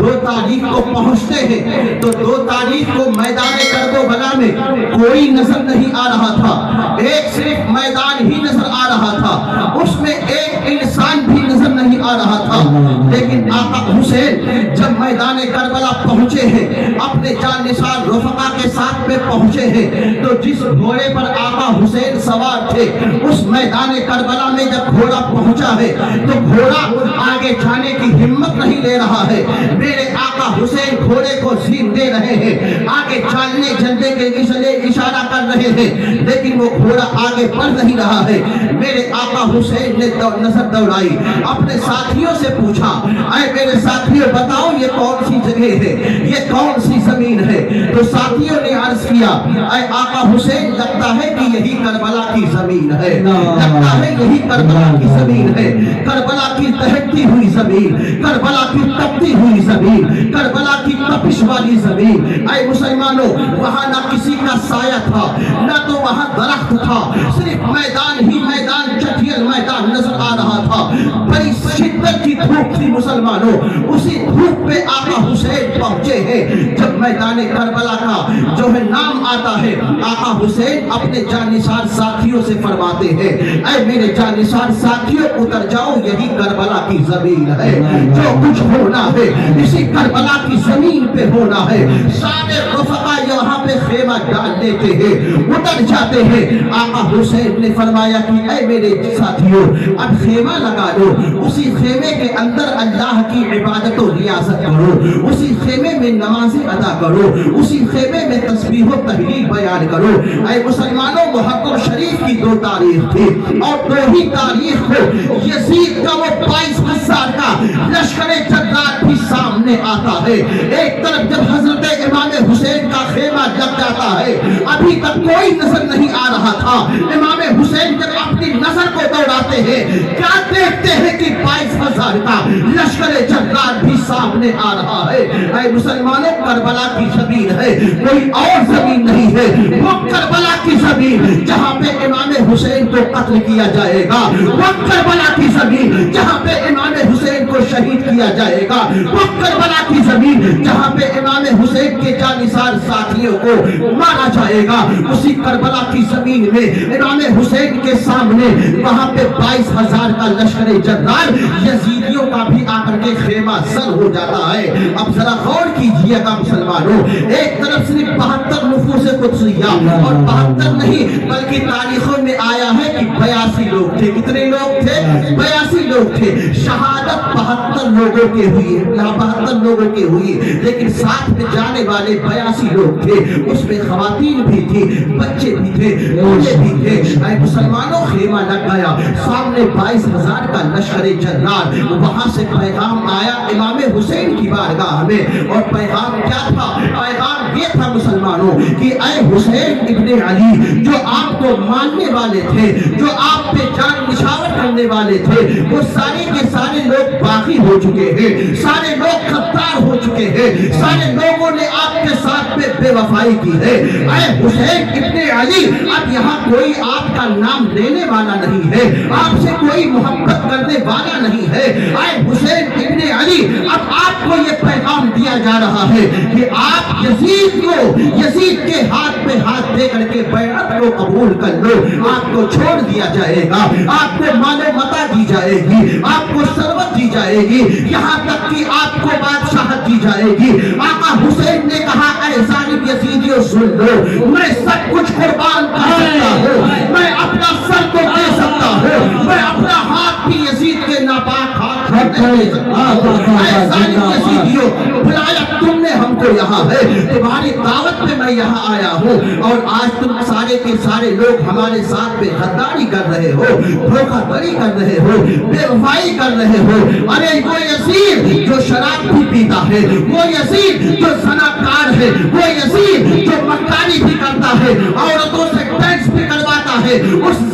2 تاریخ کو پہنچتے ہیں تو 2 تاریخ کو میدان کربلا میں کوئی نظر نہیں آ رہا تھا، ایک صرف میدان ہی نظر آ رہا تھا، اس میں ایک انسان بھی نظر نہیں آ رہا تھا۔ لیکن آقا حسین جب میدان کربلا پہنچے ہیں، اپنے جاننثار رفقا کے ساتھ میں پہنچے ہیں، تو جس گھوڑے پر آقا حسین سوار تھے اس میدان کربلا میں جب گھوڑا پہنچا ہے تو گھوڑا آگے جانے کی ہمت نہیں لے رہا ہے۔ میرے آقا حسین گھوڑے کو زین دے رہے ہیں، آگے چلنے جلنے کے لیے اشارہ کر رہے ہیں، لیکن وہ گھوڑا آگے بڑھ نہیں رہا ہے۔ میرے آقا حسین نے نظر دوڑائی، اپنے ساتھیوں سے پوچھا، اے میرے ساتھیوں بتاؤ یہ کون سی جگہ ہے، یہ کون سی زمین ہے؟ تو ساتھیوں نے عرض کیا، اے آقا حسین لگتا ہے کہ یہی کربلا کی زمین ہے، لگتا ہے یہی کربلا کی زمین ہے، کربلا کی دہکتی ہوئی زمین، کربلا کی تپتی ہوئی زمین، کربلا کی تپش والی زمین۔ اے مسلمانوں، وہاں نہ کسی کا سایہ تھا، نہ تو وہاں درخت تھا، صرف میدان ہی میدان، چٹیل میدان نظر آ رہا تھا۔ بڑی شدت کی دھوپ تھی مسلمانوں، اسی دھوپ پہ آقا حسین پہنچے ہیں۔ جب میدان کربلا کا جو ہے نام آتا ہے، آقا حسین اپنے جاننثار ساتھیوں سے فرماتے ہیں، اے میرے جاننثار ساتھیوں اتر جاؤ، یہی کربلا کی زمین ہے، جو کچھ ہونا ہے اسی کربلا کی زمین پہ ہونا ہے۔ سارے رفقا یہاں پہ خیمہ ڈال دیتے ہیں، اتر جاتے ہیں۔ آقا حسین نے فرمایا کہ اے میرے ساتھیوں اب خیمہ لگا لو، اسی خیمے کے اندر اللہ کی عبادت و ریاضت کرو، اسی خیمے میں نمازیں ادا کرو، اسی خیمے میں تسبیح و تحلیل بیان کرو۔ اے مسلمانوں، محرم شریف کی 2 تاریخ تھی اور 2 ہی تاریخ کو یزید کا وہ 22,000 کا لشکر جرار بھی سامنے آتا ہے۔ ایک طرف جب حضرت امام حسین کا خیمہ لگ جاتا ہے، ابھی تک کوئی نظر نہیں آ رہا تھا، امام حسین جب اپنی نظر کو دوڑاتے ہیں کیا دیکھتے ہیں کہ 22,000 کا لشکر جرار بھی سامنے آ رہا ہے۔ اے مسلمانوں، کربلا کی زمین ہے، کوئی اور زمین نہیں ہے، وہ کربلا کی زمین جہاں پہ امام حسین کو قتل کیا جائے گا، وہ کربلا کی زمین جہاں پہ امام حسین کو شہید کیا جائے گا، وہ کربلا کی زمین جہاں پہ امام حسین کے جاننثار ساتھیوں کو مارا جائے گا، اسی کربلا کی زمین میں امام حسین کے سامنے وہاں پہ 22,000 کا لشکر جرار یزیدیوں کا بھی آ کر کے خیمہ سر ہو جاتا ہے۔ اب ذرا غور کیجئے گا مسلمانوں، ایک طرف صرف 72 نفوس قدسیہ، اور 72 نہیں بلکہ تاریخوں میں آیا ہے کہ 82 لوگ تھے۔ کتنے لوگ تھے؟ 82 لوگ تھے۔ شہادت 72 لوگوں کے ہوئی، 72 لوگوں کے ہوئی، لیکن ساتھ میں جانے والے 82 لوگ تھے، اس میں خواتین بھی تھی، بچے بھی تھے، بوڑھے بھی تھے۔ اے مسلمانوں، خیمہ لگ گیا، سامنے 22,000 کا لشکر جرار، وہاں سے پیغام آیا امام حسین کی بارگاہ میں، اور پیغام کیا تھا؟ پیغام یہ تھا مسلمانوں کہ اے حسین ابن علی، جو آپ کو ماننے والے تھے، جو آپ پہ جان نشاور کرنے والے تھے، وہ سارے کے سارے لوگ باقی ہو چکے ہیں، سارے لوگ غدار ہو چکے ہیں، سارے لوگوں نے آپ کے ساتھ میں بے وفائی کی ہے۔ اے حسین ابن علی، اب یہاں کوئی آپ کا نام لینے والا نہیں ہے، آپ سے کوئی محبت کرنے والا نہیں ہے۔ اے حسین ابن علی، اب آپ کو یہ پیغام دیا جا رہا ہے کہ آپ یزید کو، یزید کے ہاتھ پہ ہاتھ دے کر کے بیعت کو قبول کر لو، آپ کو چھوڑ دیا جائے گا، آپ کو مال و متاع دی جائے گی، آپ کو ثروت دی جائے گی، یہاں تک کہ آپ کو بادشاہت دی جائے گی۔ آقا حسین نے کہا، اے ظالم یزیدیوں سن لو، میں سب کچھ قربان کر سکتا ہوں، میں اپنا سر کو دے سکتا ہوں، میں اپنا ہاتھ بھی یزید کے ناپاک ہاتھ دے سکتا ہوں۔ اے ظالم یزیدیوں، بلایا تم نے ہم کو یہاں ہے، تمہاری دعوت پہ میں یہاں آیا ہوں، اور آج تم سارے کے سارے لوگ ہمارے ساتھ میں غداری کر رہے ہو، دھوکہ دڑی کر رہے ہو، بے وفائی کر رہے ہو۔ ارے وہ یزید جو شراب بھی پیتا ہے، وہ یزید جو زناکار ہے، وہ یزید جو مکاری بھی کرتا ہے، عورتوں سے ٹیکس بھی کرواتا ہے، اس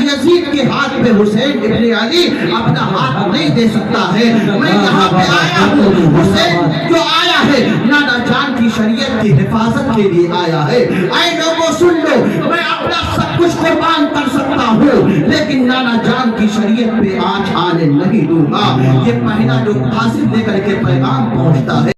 یزید کے ہاتھ پہ حسین ابن علی اپنا ہاتھ نہیں دے سکتا ہے۔ میں یہاں پہ آیا ہوں، حسین جو آیا ہے نانا جان کی شریعت کی حفاظت کے لیے آیا ہے۔ اے لوگوں سن لو، میں اپنا سب کچھ قربان کر سکتا ہوں، لیکن نانا جان کی شریعت پہ آنچ آنے حوالے نہیں دوں گا۔ یہ پہلا جو قاصد لے کر کے پیغام پہنچتا ہے